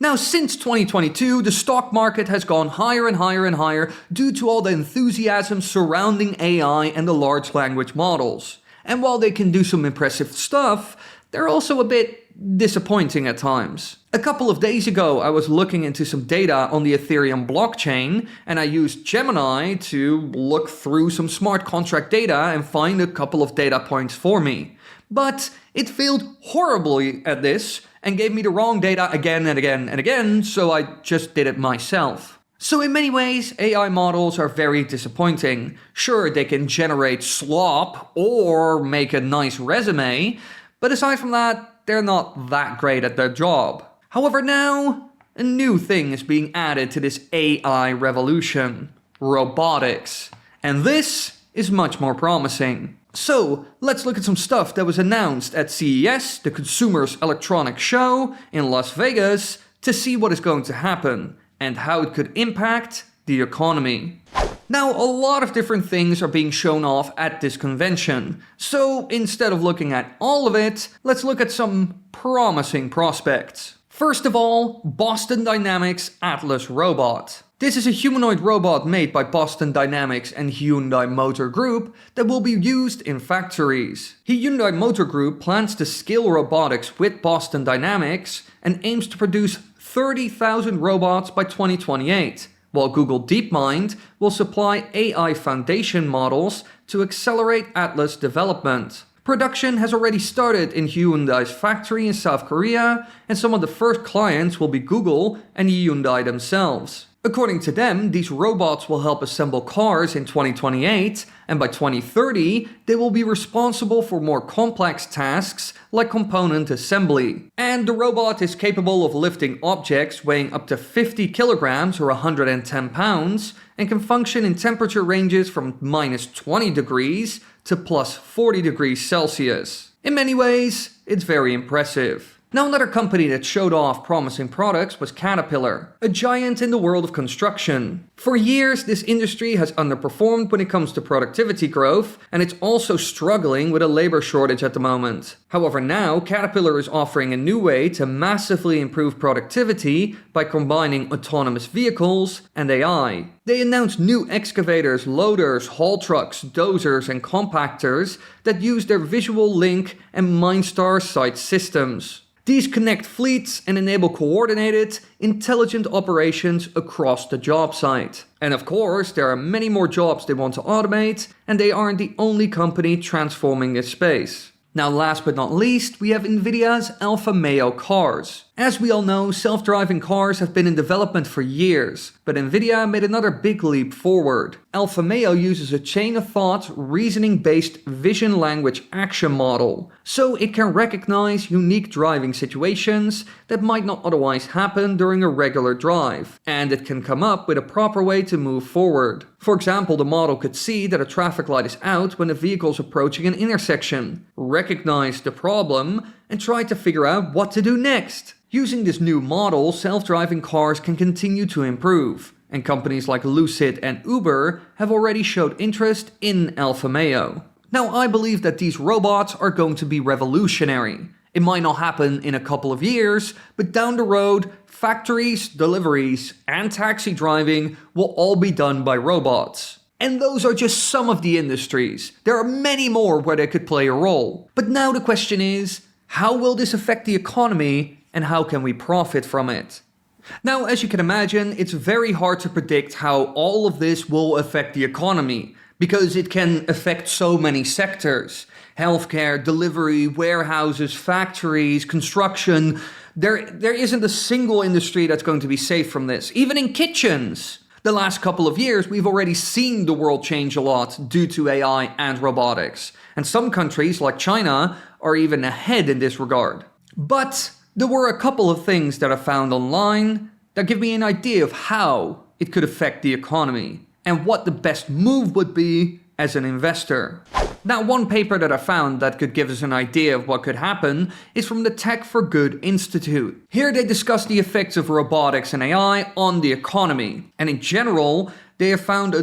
Now, since 2022, the stock market has gone higher and higher and higher due to all the enthusiasm surrounding AI and the large language models. And while they can do some impressive stuff, they're also a bit disappointing at times. A couple of days ago, I was looking into some data on the Ethereum blockchain, and I used Gemini to look through some smart contract data and find a couple of data points for me. But it failed horribly at this and gave me the wrong data again and again and again, so I just did it myself. So in many ways, AI models are very disappointing. Sure, they can generate slop or make a nice resume, but aside from that, they're not that great at their job. However, now, a new thing is being added to this AI revolution: robotics. And this is much more promising. So, let's look at some stuff that was announced at CES, the Consumer Electronics Show in Las Vegas, to see what is going to happen and how it could impact the economy. Now, a lot of different things are being shown off at this convention, so instead of looking at all of it, let's look at some promising prospects. First of all, Boston Dynamics Atlas Robot. This is a humanoid robot made by Boston Dynamics and Hyundai Motor Group that will be used in factories. Hyundai Motor Group plans to scale robotics with Boston Dynamics and aims to produce 30,000 robots by 2028. While Google DeepMind will supply AI foundation models to accelerate Atlas development. Production has already started in Hyundai's factory in South Korea, and some of the first clients will be Google and Hyundai themselves. According to them, these robots will help assemble cars in 2028, and by 2030, they will be responsible for more complex tasks like component assembly. And the robot is capable of lifting objects weighing up to 50 kilograms or 110 pounds, and can function in temperature ranges from -20 degrees to +40 degrees Celsius. In many ways, it's very impressive. Now, another company that showed off promising products was Caterpillar, a giant in the world of construction. For years, this industry has underperformed when it comes to productivity growth, and it's also struggling with a labor shortage at the moment. However, now Caterpillar is offering a new way to massively improve productivity by combining autonomous vehicles and AI. They announced new excavators, loaders, haul trucks, dozers, and compactors that use their Visual Link and MindStar site systems. These connect fleets and enable coordinated, intelligent operations across the job site. And of course, there are many more jobs they want to automate, and they aren't the only company transforming this space. Now, last but not least, we have NVIDIA's Alpha Mayo cars. As we all know, self-driving cars have been in development for years, but NVIDIA made another big leap forward. Alpha Mayo uses a chain-of-thought, reasoning-based vision language action model, so it can recognize unique driving situations that might not otherwise happen during a regular drive, and it can come up with a proper way to move forward. For example, the model could see that a traffic light is out when a vehicle is approaching an intersection, recognize the problem, and try to figure out what to do next. Using this new model, self-driving cars can continue to improve, and companies like Lucid and Uber have already showed interest in Alpha Mayo. Now, I believe that these robots are going to be revolutionary. It might not happen in a couple of years, but down the road, factories, deliveries, and taxi driving will all be done by robots. And those are just some of the industries. There are many more where they could play a role. But now the question is, how will this affect the economy? And how can we profit from it? Now, as you can imagine, it's very hard to predict how all of this will affect the economy, because it can affect so many sectors. Healthcare, delivery, warehouses, factories, construction. There isn't a single industry that's going to be safe from this, even in kitchens. The last couple of years, we've already seen the world change a lot due to AI and robotics. And some countries, like China, are even ahead in this regard. But there were a couple of things that I found online that give me an idea of how it could affect the economy and what the best move would be as an investor. Now, one paper that I found that could give us an idea of what could happen is from the Tech for Good Institute. Here they discuss the effects of robotics and AI on the economy. And in general, they have found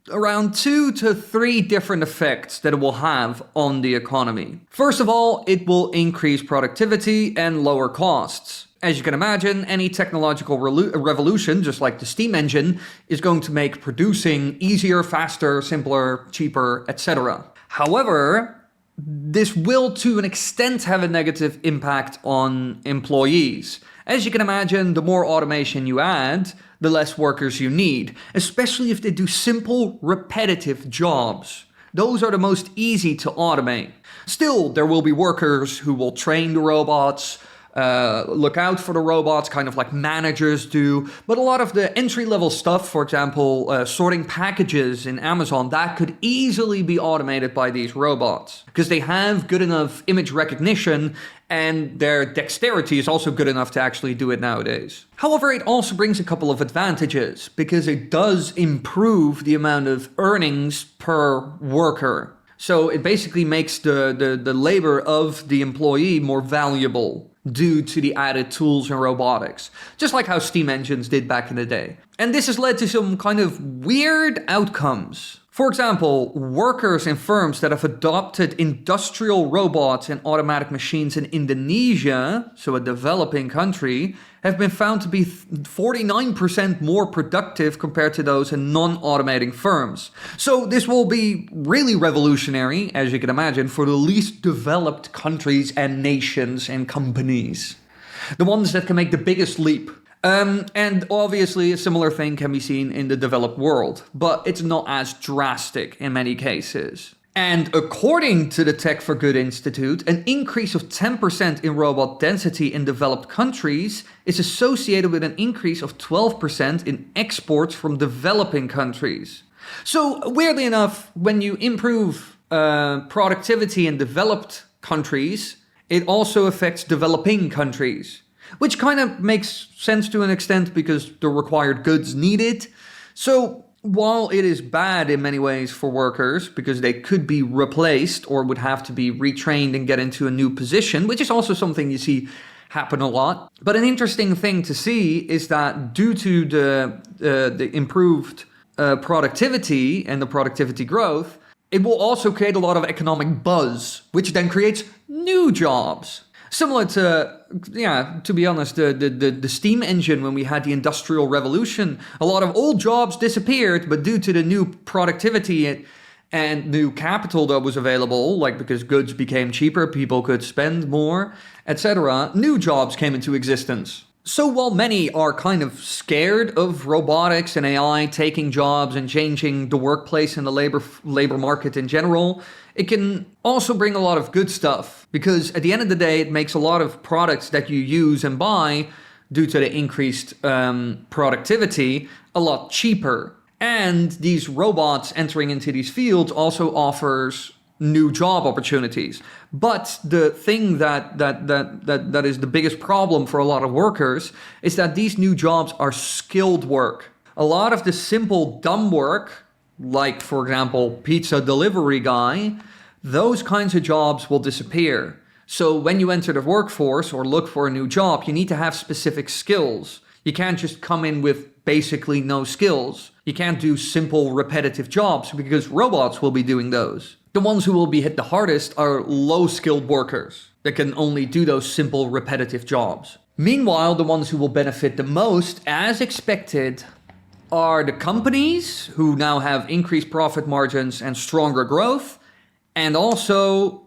around 2 to 3 different effects that it will have on the economy. First of all, it will increase productivity and lower costs. As you can imagine, any technological revolution, just like the steam engine, is going to make producing easier, faster, simpler, cheaper, etc. However, this will to an extent have a negative impact on employees. As you can imagine, the more automation you add, the less workers you need, especially if they do simple, repetitive jobs. Those are the most easy to automate. Still, there will be workers who will train the robots, look out for the robots, kind of like managers do. But a lot of the entry-level stuff, for example, sorting packages in Amazon, that could easily be automated by these robots because they have good enough image recognition and their dexterity is also good enough to actually do it nowadays. However, it also brings a couple of advantages because it does improve the amount of earnings per worker. So it basically makes the labor of the employee more valuable due to the added tools and robotics, just like how steam engines did back in the day. And this has led to some kind of weird outcomes. For example, workers in firms that have adopted industrial robots and automatic machines in Indonesia, so a developing country, have been found to be 49% more productive compared to those in non-automating firms. So this will be really revolutionary, as you can imagine, for the least developed countries and nations and companies. The ones that can make the biggest leap. And obviously a similar thing can be seen in the developed world, but it's not as drastic in many cases. And according to the Tech for Good Institute, an increase of 10% in robot density in developed countries is associated with an increase of 12% in exports from developing countries. So weirdly enough, when you improve productivity in developed countries, it also affects developing countries. Which kind of makes sense to an extent because the required goods needed. So while it is bad in many ways for workers because they could be replaced or would have to be retrained and get into a new position, which is also something you see happen a lot. But an interesting thing to see is that due to the improved productivity and the productivity growth, it will also create a lot of economic buzz, which then creates new jobs. Similar to be honest, the steam engine when we had the Industrial Revolution, a lot of old jobs disappeared, but due to the new productivity and new capital that was available, like because goods became cheaper, people could spend more, etc., new jobs came into existence. So while many are kind of scared of robotics and AI taking jobs and changing the workplace and the labor market in general, it can also bring a lot of good stuff because at the end of the day, it makes a lot of products that you use and buy due to the increased productivity a lot cheaper. And these robots entering into these fields also offers new job opportunities. But the thing that is the biggest problem for a lot of workers is that these new jobs are skilled work. A lot of the simple dumb work, like for example, pizza delivery guy, those kinds of jobs will disappear. So when you enter the workforce or look for a new job, you need to have specific skills. You can't just come in with basically no skills. You can't do simple repetitive jobs because robots will be doing those. The ones who will be hit the hardest are low-skilled workers that can only do those simple repetitive jobs. Meanwhile, the ones who will benefit the most, as expected, are the companies who now have increased profit margins and stronger growth, and also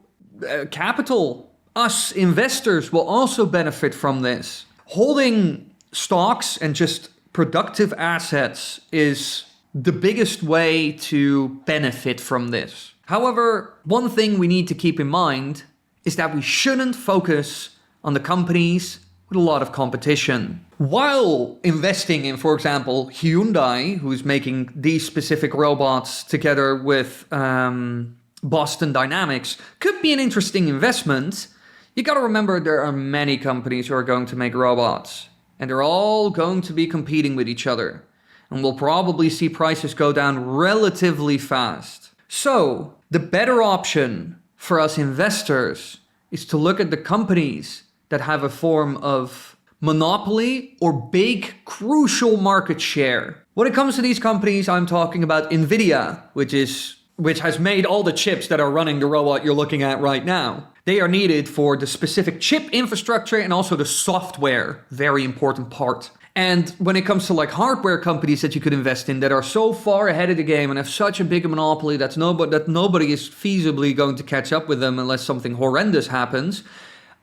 capital. Us investors will also benefit from this. Holding stocks and just productive assets is the biggest way to benefit from this. However, one thing we need to keep in mind is that we shouldn't focus on the companies with a lot of competition. While investing in, for example, Hyundai, who's making these specific robots together with Boston Dynamics, could be an interesting investment, you gotta remember there are many companies who are going to make robots, and they're all going to be competing with each other, and we'll probably see prices go down relatively fast. So, the better option for us investors is to look at the companies that have a form of monopoly or big, crucial market share. When it comes to these companies, I'm talking about Nvidia, which is which has made all the chips that are running the robot you're looking at right now. They are needed for the specific chip infrastructure and also the software, very important part. And when it comes to like hardware companies that you could invest in that are so far ahead of the game and have such a big monopoly that nobody is feasibly going to catch up with them unless something horrendous happens,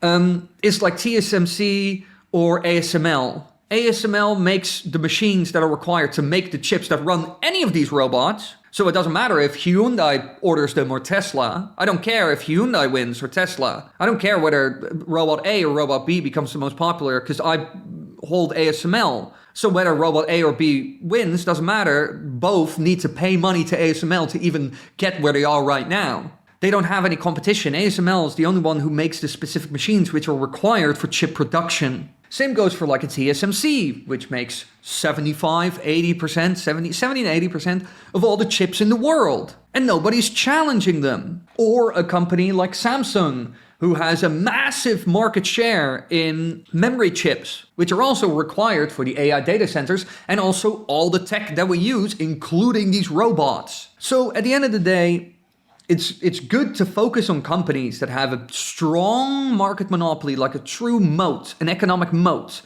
it's like TSMC or ASML. ASML makes the machines that are required to make the chips that run any of these robots. So it doesn't matter if Hyundai orders them or Tesla. I don't care if Hyundai wins or Tesla. I don't care whether robot A or robot B becomes the most popular because I hold ASML. So whether robot A or B wins doesn't matter. Both need to pay money to ASML to even get where they are right now. They don't have any competition. ASML is the only one who makes the specific machines which are required for chip production. Same goes for like a TSMC, which makes 75, 80%, 70 to 80% of all the chips in the world. And nobody's challenging them. Or a company like Samsung, who has a massive market share in memory chips, which are also required for the AI data centers and also all the tech that we use, including these robots. So at the end of the day, it's good to focus on companies that have a strong market monopoly, like a true moat, an economic moat,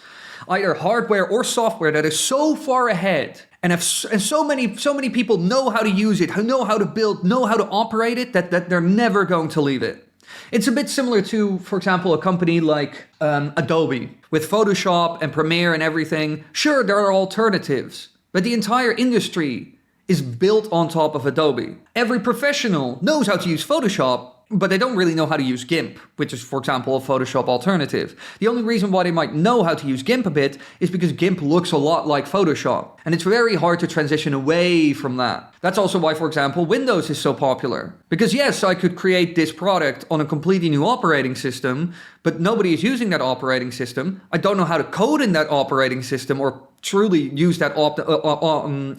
either hardware or software that is so far ahead and so many people know how to use it, know how to build, know how to operate it, that they're never going to leave it. It's a bit similar to, for example, a company like Adobe with Photoshop and Premiere and everything. Sure, there are alternatives, but the entire industry is built on top of Adobe. Every professional knows how to use Photoshop, but they don't really know how to use GIMP, which is, for example, a Photoshop alternative. The only reason why they might know how to use GIMP a bit is because GIMP looks a lot like Photoshop, and it's very hard to transition away from that. That's also why, for example, Windows is so popular. Because yes, I could create this product on a completely new operating system, but nobody is using that operating system. I don't know how to code in that operating system or truly use that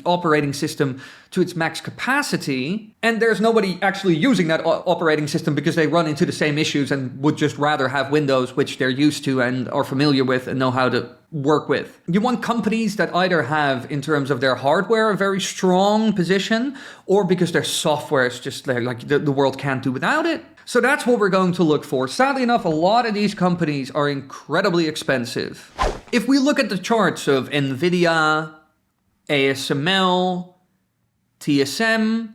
operating system to its max capacity, and there's nobody actually using that operating system because they run into the same issues and would just rather have Windows, which they're used to and are familiar with and know how to work with. You want companies that either have, in terms of their hardware, a very strong position, or because their software is just like the world can't do without it. So that's what we're going to look for. Sadly enough, a lot of these companies are incredibly expensive. If we look at the charts of Nvidia, ASML, TSM,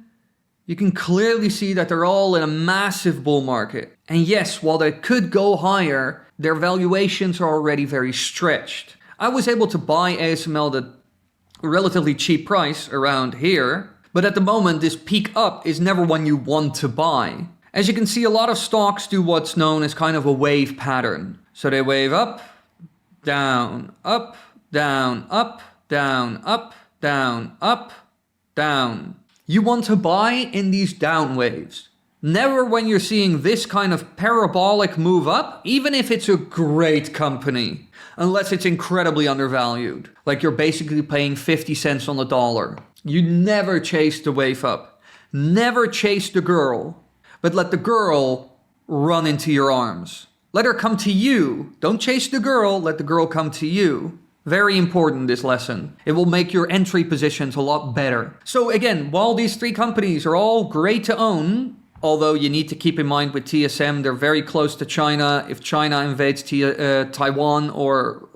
you can clearly see that they're all in a massive bull market. And yes, while they could go higher, their valuations are already very stretched. I was able to buy ASML at a relatively cheap price around here, but at the moment this peak up is never one you want to buy. As you can see, a lot of stocks do what's known as kind of a wave pattern. So they wave up, down, up, down, up, down, up, down, up, down. You want to buy in these down waves. Never when you're seeing this kind of parabolic move up, even if it's a great company, unless it's incredibly undervalued. Like you're basically paying 50 cents on the dollar. You never chase the wave up. Never chase the girl, but let the girl run into your arms. Let her come to you. Don't chase the girl, let the girl come to you. Very important, this lesson. It will make your entry positions a lot better. So again, while these three companies are all great to own, although you need to keep in mind with TSM, they're very close to China. If China invades Taiwan or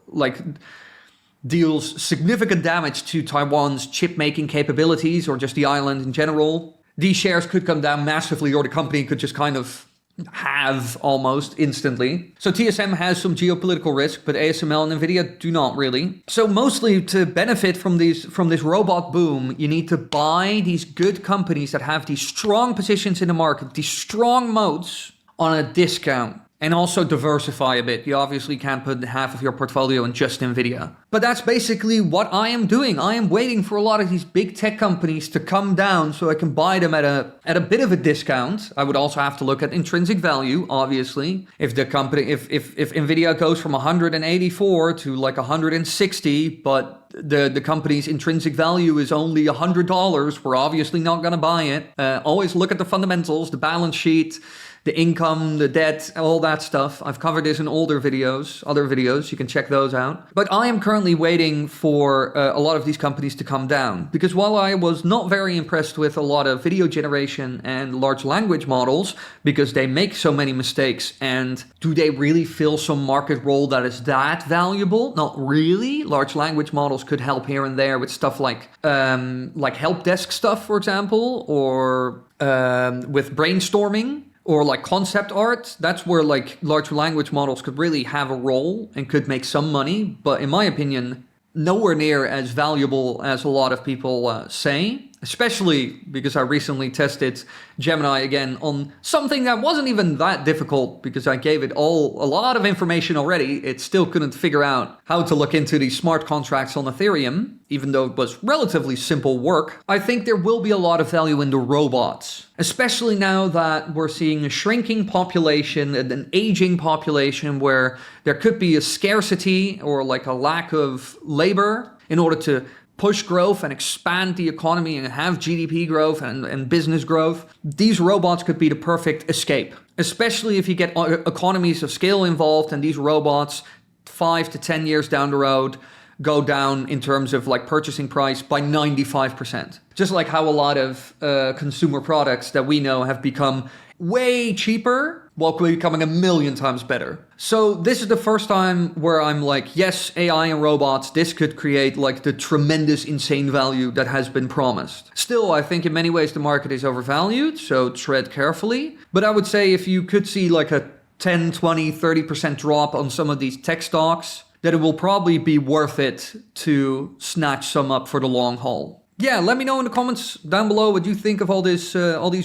deals significant damage to Taiwan's chip-making capabilities or just the island in general, these shares could come down massively, or the company could just kind of have almost instantly. So TSM has some geopolitical risk, but ASML and Nvidia do not really. So mostly to benefit from this robot boom, you need to buy these good companies that have these strong positions in the market, these strong moats on a discount. And also diversify a bit. You obviously can't put half of your portfolio in just Nvidia. But that's basically what I am doing. I am waiting for a lot of these big tech companies to come down so I can buy them at a bit of a discount. I would also have to look at intrinsic value, obviously. If the company, if Nvidia goes from 184 to like 160, but the company's intrinsic value is only $100, we're obviously not going to buy it. Always look at the fundamentals, the balance sheet, the income, the debt, all that stuff. I've covered this in other videos. You can check those out. But I am currently waiting for a lot of these companies to come down, because while I was not very impressed with a lot of video generation and large language models, because they make so many mistakes, and do they really fill some market role that is that valuable? Not really. Large language models could help here and there with stuff like help desk stuff, for example, or with brainstorming, or like concept art. That's where like large language models could really have a role and could make some money. But in my opinion, nowhere near as valuable as a lot of people say. Especially because I recently tested Gemini again on something that wasn't even that difficult, because I gave it a lot of information already. It still couldn't figure out how to look into these smart contracts on Ethereum, even though it was relatively simple work. I think there will be a lot of value in the robots, especially now that we're seeing a shrinking population and an aging population where there could be a scarcity or like a lack of labor in order to push growth and expand the economy and have GDP growth and business growth. These robots could be the perfect escape, especially if you get economies of scale involved and these robots 5 to 10 years down the road go down in terms of like purchasing price by 95%. Just like how a lot of consumer products that we know have become way cheaper while becoming 1,000,000 times better. So this is the first time where I'm like, yes, AI and robots, this could create like the tremendous insane value that has been promised. Still, I think in many ways the market is overvalued, so tread carefully. But I would say if you could see like a 10, 20, 30% drop on some of these tech stocks, that it will probably be worth it to snatch some up for the long haul. Yeah, let me know in the comments down below what you think of all these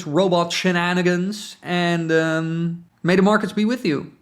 robot shenanigans, and may the markets be with you.